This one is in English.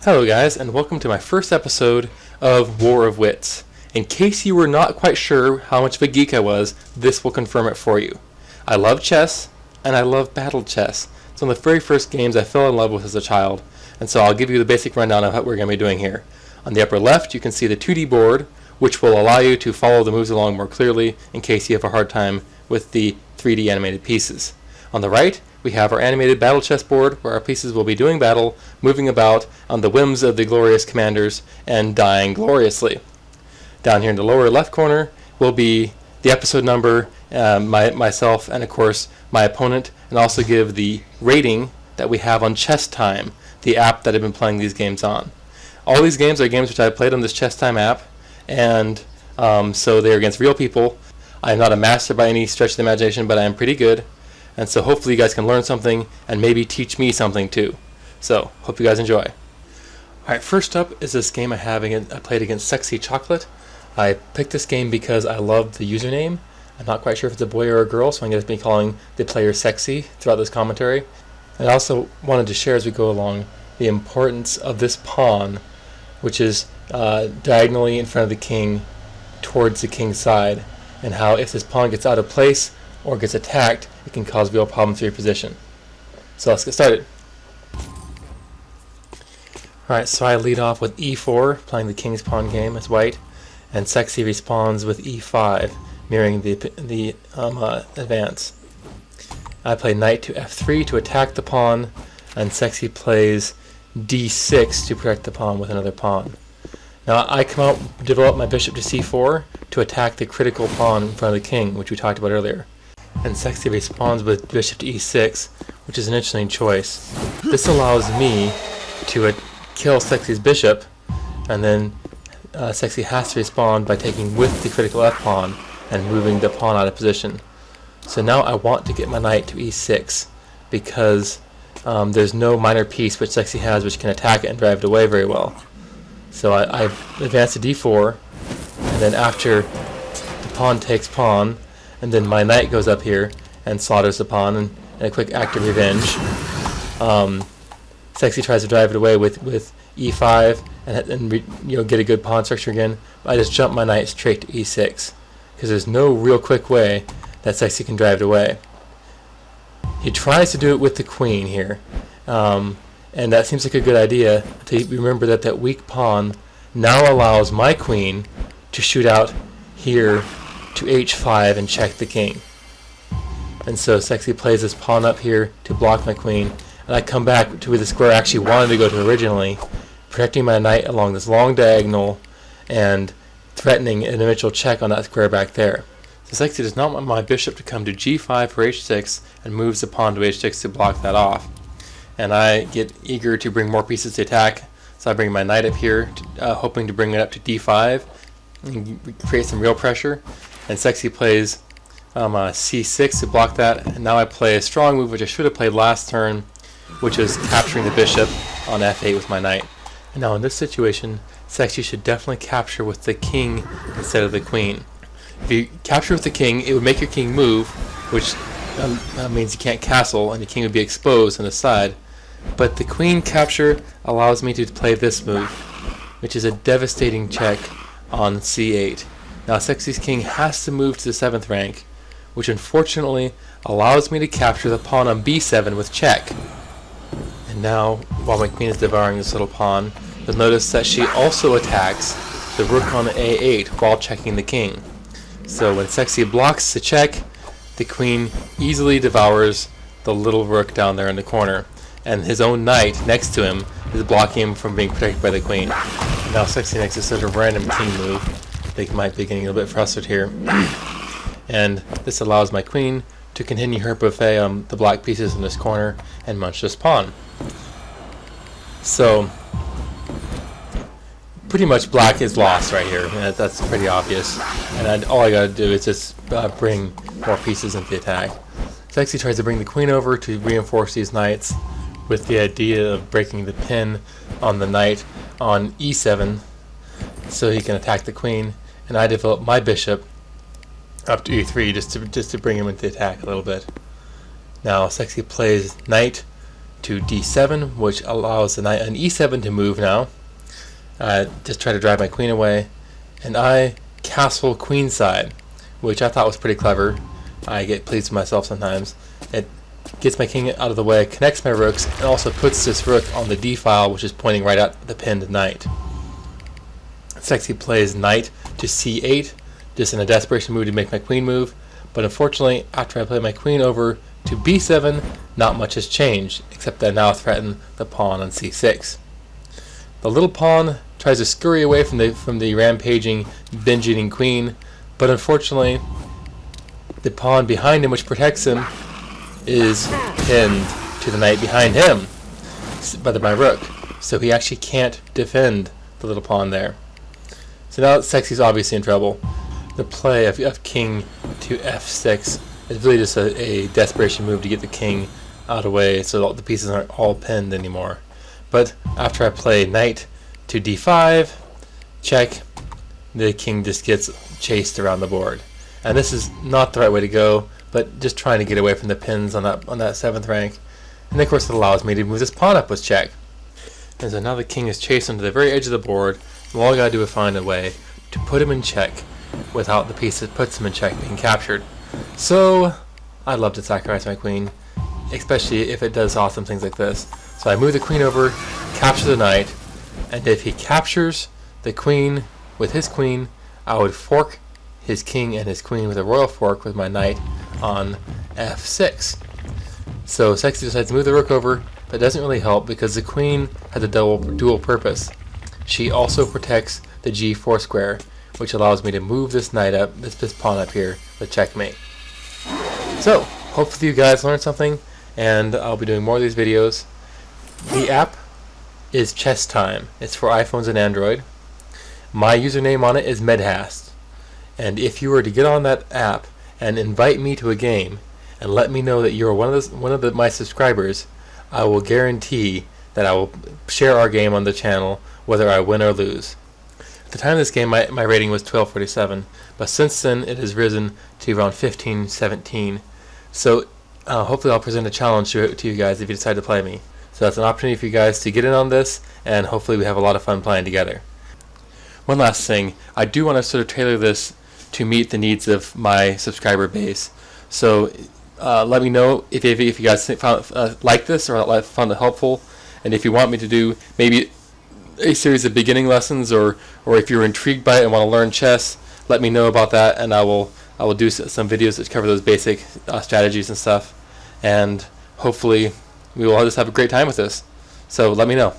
Hello guys, and welcome to my first episode of War of Wits. In case you were not quite sure how much of a geek I was, this will confirm it for you. I love chess, and I love battle chess. It's one of the very first games I fell in love with as a child, and so I'll give you the basic rundown of what we're going to be doing here. On the upper left, you can see the 2D board, which will allow you to follow the moves along more clearly in case you have a hard time with the 3D animated pieces. On the right, we have our animated battle chess board where our pieces will be doing battle, moving about on the whims of the glorious commanders, and dying gloriously. Down here in the lower left corner will be the episode number, myself, and of course my opponent, and also give the rating that we have on Chess Time, the app that I've been playing these games on. All these games are games which I've played on this Chess Time app, and so they are against real people. I'm not a master by any stretch of the imagination, but I am pretty good. And so hopefully you guys can learn something and maybe teach me something too. So, hope you guys enjoy. Alright, first up is this game I played against Sexy Chocolate. I picked this game because I loved the username. I'm not quite sure if it's a boy or a girl, so I'm going to be calling the player Sexy throughout this commentary. And I also wanted to share as we go along the importance of this pawn, which is diagonally in front of the king towards the king's side, and how if this pawn gets out of place or gets attacked, it can cause real problems for your position. So let's get started. Alright, so I lead off with e4, playing the king's pawn game as white, and Sexy responds with e5, mirroring the advance. I play knight to f3 to attack the pawn, and Sexy plays d6 to protect the pawn with another pawn. Now I come out, develop my bishop to c4 to attack the critical pawn in front of the king, which we talked about earlier. And Sexy responds with bishop to e6, which is an interesting choice. This allows me to kill Sexy's bishop, and then Sexy has to respond by taking with the critical f-pawn and moving the pawn out of position. So now I want to get my knight to e6, because there's no minor piece which Sexy has which can attack it and drive it away very well. So I advance to d4, and then after the pawn takes pawn, and then my knight goes up here and slaughters the pawn in a quick act of revenge. Sexy tries to drive it away with e5 and get a good pawn structure again. I just jump my knight straight to e6 because there's no real quick way that Sexy can drive it away. He tries to do it with the queen here, and that seems like a good idea. To remember that weak pawn now allows my queen to shoot out here to h5 and check the king. And so Sexy plays this pawn up here to block my queen, and I come back to where the square I actually wanted to go to originally, protecting my knight along this long diagonal and threatening an eventual check on that square back there. So Sexy does not want my bishop to come to g5 for h6 and moves the pawn to h6 to block that off. And I get eager to bring more pieces to attack, so I bring my knight up here, hoping to bring it up to d5 and create some real pressure. And Sexy plays c6 to block that, and now I play a strong move which I should have played last turn, which is capturing the bishop on f8 with my knight. And now in this situation, Sexy should definitely capture with the king instead of the queen. If you capture with the king, it would make your king move, which means you can't castle, and your king would be exposed on the side. But the queen capture allows me to play this move, which is a devastating check on c8. Now Sexy's king has to move to the 7th rank, which unfortunately allows me to capture the pawn on b7 with check. And now, while my queen is devouring this little pawn, you'll notice that she also attacks the rook on a8 while checking the king. So when Sexy blocks the check, the queen easily devours the little rook down there in the corner, and his own knight next to him is blocking him from being protected by the queen. Now Sexy makes a sort of random king move. They might be getting a little bit frustrated here. And this allows my queen to continue her buffet on the black pieces in this corner and munch this pawn. So pretty much black is lost right here. That's pretty obvious. And all I gotta do is just bring more pieces into the attack. Sexy tries to bring the queen over to reinforce these knights with the idea of breaking the pin on the knight on e7 so he can attack the queen. And I develop my bishop up to e3 just to bring him into the attack a little bit. Now Sexy plays knight to d7, which allows the knight on e7 to move now. Just try to drive my queen away, and I castle queenside, which I thought was pretty clever. I get pleased with myself sometimes. It gets my king out of the way, connects my rooks, and also puts this rook on the d file, which is pointing right at the pinned knight. Sexy plays knight to c8, just in a desperation move to make my queen move, but unfortunately, after I play my queen over to b7, not much has changed, except that I now threaten the pawn on c6. The little pawn tries to scurry away from the rampaging, binge-eating queen, but unfortunately, the pawn behind him, which protects him, is pinned to the knight behind him by my rook, so he actually can't defend the little pawn there. So now Sexy's obviously in trouble. The play of king to f6 is really just a desperation move to get the king out of the way so the pieces aren't all pinned anymore. But after I play knight to d5, check, the king just gets chased around the board. And this is not the right way to go, but just trying to get away from the pins on that 7th rank. And of course it allows me to move this pawn up with check. And so now the king is chased onto the very edge of the board, and all I gotta do is find a way to put him in check without the piece that puts him in check being captured. So I love to sacrifice my queen, especially if it does awesome things like this. So I move the queen over, capture the knight, and if he captures the queen with his queen, I would fork his king and his queen with a royal fork with my knight on f6. So Sexy decides to move the rook over, but it doesn't really help because the queen has a dual purpose. She also protects the g4 square, which allows me to move this knight up, this pawn up here, with checkmate. So, hopefully you guys learned something, and I'll be doing more of these videos. The app is Chess Time. It's for iPhones and Android. My username on it is Medhast. And if you were to get on that app and invite me to a game and let me know that you're one of my subscribers, I will guarantee that I will share our game on the channel whether I win or lose. At the time of this game, my rating was 1247, but since then it has risen to around 1517. So hopefully I'll present a challenge to you guys if you decide to play me. So that's an opportunity for you guys to get in on this, and hopefully we have a lot of fun playing together. One last thing, I do want to sort of tailor this to meet the needs of my subscriber base. So let me know if you guys found like this or found it helpful, and if you want me to do maybe a series of beginning lessons, or if you're intrigued by it and want to learn chess, let me know about that, and I will do some videos that cover those basic strategies and stuff, and hopefully we will just have a great time with this. So let me know.